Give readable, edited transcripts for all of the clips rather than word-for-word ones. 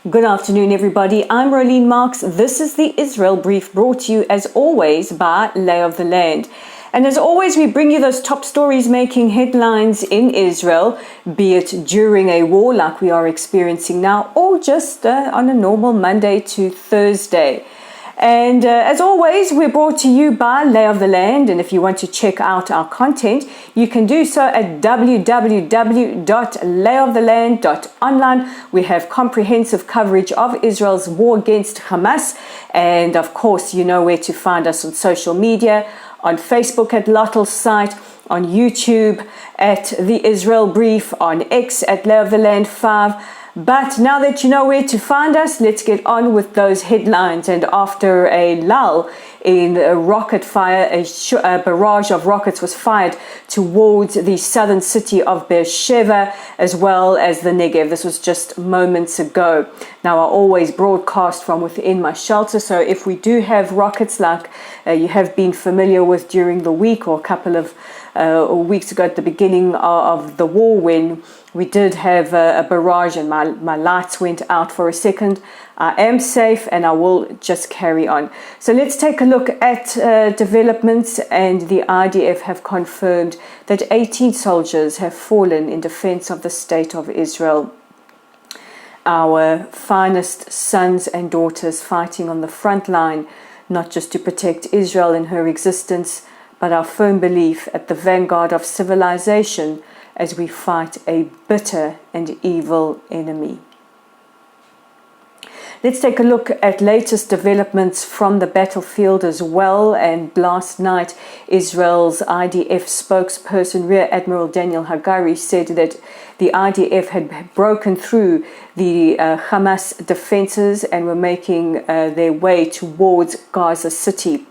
Good afternoon, everybody. I'm Rolene Marks. This is the Israel Brief, brought to you, as always, by Lay of the Land. And as always, we bring you those top stories making headlines in Israel, be it during a war like we are experiencing now, or just on a normal Monday to Thursday. And as always, we're brought to you by Lay of the Land. And if you want to check out our content, you can do so at www.layoftheland.online. We have comprehensive coverage of Israel's war against Hamas. And of course, you know where to find us on social media, on Facebook at Lottel's site, on YouTube at The Israel Brief, on X at Lay of the Land 5. But now that you know where to find us, let's get on with those headlines. And after a lull in a rocket fire, a barrage of rockets was fired towards the southern city of Beersheba, as well as the Negev. This was just moments ago. Now, I always broadcast from within my shelter, so if we do have rockets like you have been familiar with during the week or a couple of weeks ago at the beginning of the war, when we did have a barrage and my lights went out for a second, I am safe and I will just carry on. So let's take a look at developments. And the IDF have confirmed that 18 soldiers have fallen in defense of the state of Israel. Our finest sons and daughters fighting on the front line, not just to protect Israel and her existence, but our firm belief at the vanguard of civilization as we fight a bitter and evil enemy. Let's take a look at latest developments from the battlefield as well. And last night, Israel's IDF spokesperson, Rear Admiral Daniel Hagari, said that the IDF had broken through the Hamas defenses and were making their way towards Gaza City.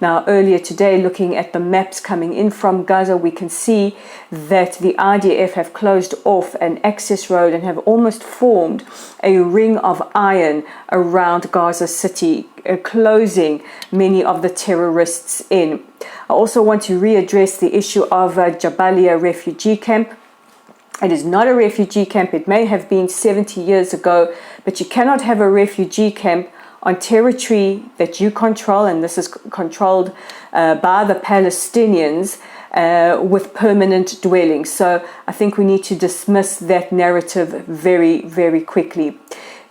Now, earlier today, looking at the maps coming in from Gaza, we can see that the IDF have closed off an access road and have almost formed a ring of iron around Gaza City, closing many of the terrorists in. I also want to readdress the issue of Jabalia refugee camp. It is not a refugee camp. It may have been 70 years ago, but you cannot have a refugee camp on territory that you control, and this is controlled by the Palestinians with permanent dwellings. So I think we need to dismiss that narrative very, very quickly.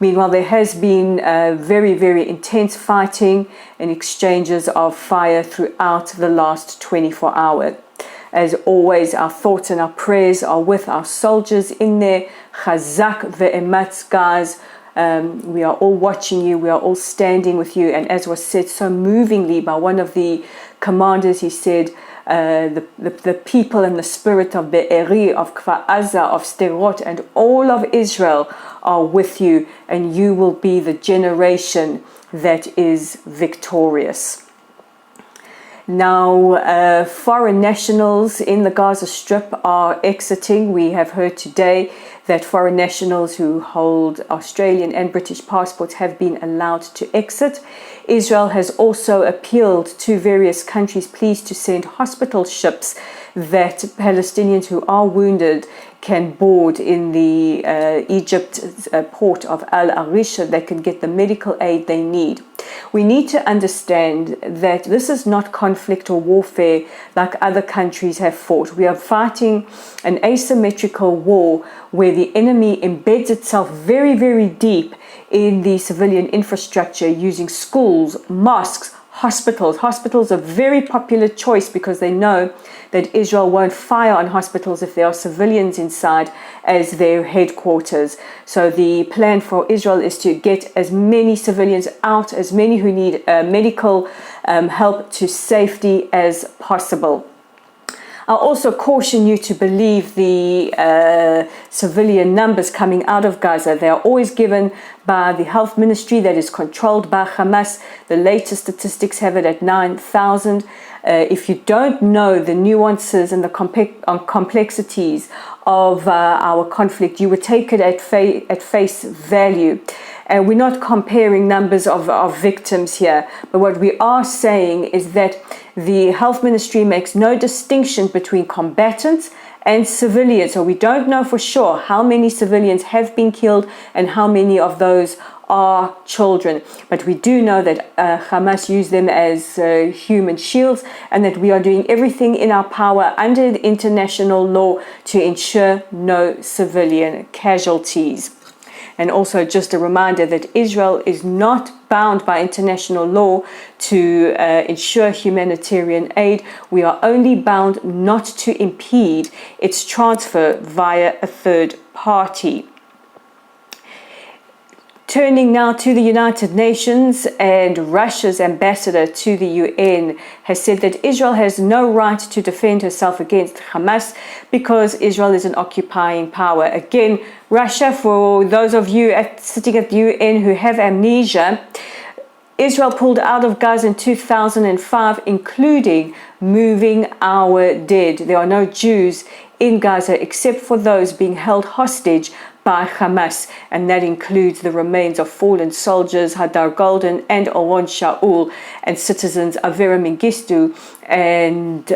Meanwhile, there has been very, very intense fighting and exchanges of fire throughout the last 24 hours. As always, our thoughts and our prayers are with our soldiers in there. Chazak ve'ematz, guys. We are all watching you. We are all standing with you. And as was said so movingly by one of the commanders, he said, the people and the spirit of Be'eri, of Kfar Aza, of Sderot, and all of Israel are with you, and you will be the generation that is victorious. Now, foreign nationals in the Gaza Strip are exiting. We have heard today that foreign nationals who hold Australian and British passports have been allowed to exit. Israel has also appealed to various countries, please, to send hospital ships that Palestinians who are wounded can board in the Egypt port of Al Arish. They can get the medical aid they need. We need to understand that this is not conflict or warfare like other countries have fought. We are fighting an asymmetrical war where the enemy embeds itself very, very deep in the civilian infrastructure using schools, mosques, hospitals. Hospitals are a very popular choice because they know that Israel won't fire on hospitals if there are civilians inside as their headquarters. So the plan for Israel is to get as many civilians out, as many who need medical help, to safety as possible. I'll also caution you to believe the civilian numbers coming out of Gaza. They are always given by the health ministry that is controlled by Hamas. The latest statistics have it at 9,000. If you don't know the nuances and the complexities of our conflict, you would take it at face value. And we're not comparing numbers of victims here, but what we are saying is that the health ministry makes no distinction between combatants and civilians. So we don't know for sure how many civilians have been killed and how many of those are children. But we do know that Hamas used them as human shields, and that we are doing everything in our power under the international law to ensure no civilian casualties. And also just a reminder that Israel is not bound by international law to ensure humanitarian aid. We are only bound not to impede its transfer via a third party. Turning now to the United Nations, and Russia's ambassador to the UN has said that Israel has no right to defend herself against Hamas because Israel is an occupying power. Again, Russia, for those of you sitting at the UN who have amnesia, Israel pulled out of Gaza in 2005, including moving our dead. There are no Jews in Gaza except for those being held hostage by Hamas, and that includes the remains of fallen soldiers Hadar Golden and Oron Shaul, and citizens Avera Mengistu and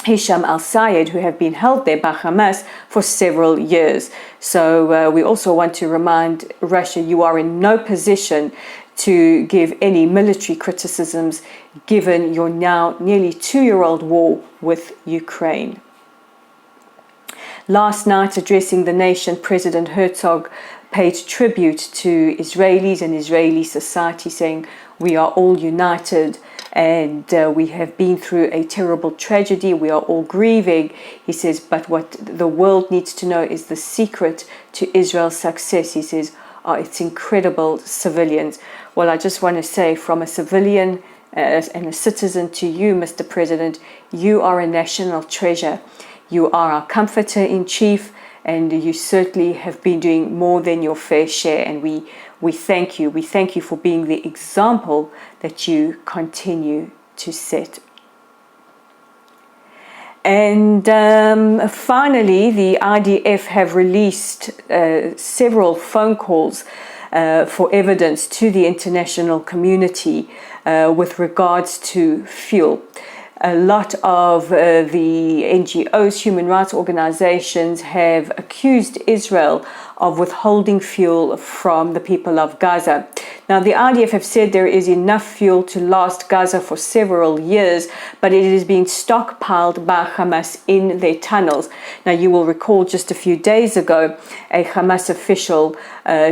Hisham al-Sayed, who have been held there by Hamas for several years. So we also want to remind Russia, you are in no position to give any military criticisms given your now nearly 2-year-old war with Ukraine. Last night, addressing the nation, President Herzog paid tribute to Israelis and Israeli society, saying, "We are all united and we have been through a terrible tragedy. We are all grieving." He says, "But what the world needs to know is the secret to Israel's success." He says, "Are its incredible civilians." Well, I just want to say, from a civilian and a citizen to you, Mr. President, you are a national treasure. You are our comforter-in-chief, and you certainly have been doing more than your fair share. And we thank you. We thank you for being the example that you continue to set. And finally, the IDF have released several phone calls for evidence to the international community with regards to fuel. A lot of the NGOs, human rights organizations, have accused Israel of withholding fuel from the people of Gaza. Now, the IDF have said there is enough fuel to last Gaza for several years, but it is being stockpiled by Hamas in their tunnels. Now, you will recall just a few days ago, a Hamas official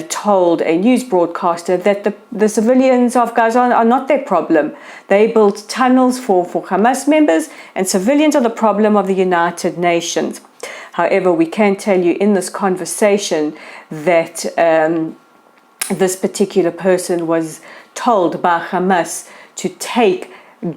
told a news broadcaster that the civilians of Gaza are not their problem. They built tunnels for Hamas members, and civilians are the problem of the United Nations. However, we can tell you in this conversation that this particular person was told by Hamas to take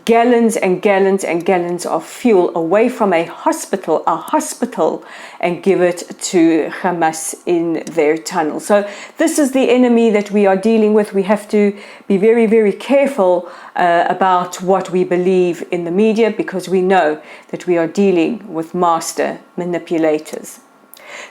gallons and gallons and gallons of fuel away from a hospital, and give it to Hamas in their tunnel. So this is the enemy that we are dealing with. We have to be very, very careful about what we believe in the media, because we know that we are dealing with master manipulators.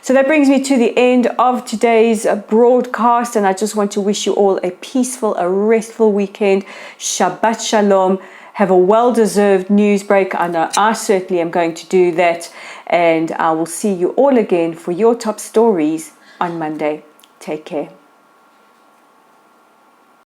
So that brings me to the end of today's broadcast, and I just want to wish you all a peaceful, a restful weekend. Shabbat Shalom. Have a well-deserved news break. I know I certainly am going to do that, and I will see you all again for your top stories on Monday. Take care.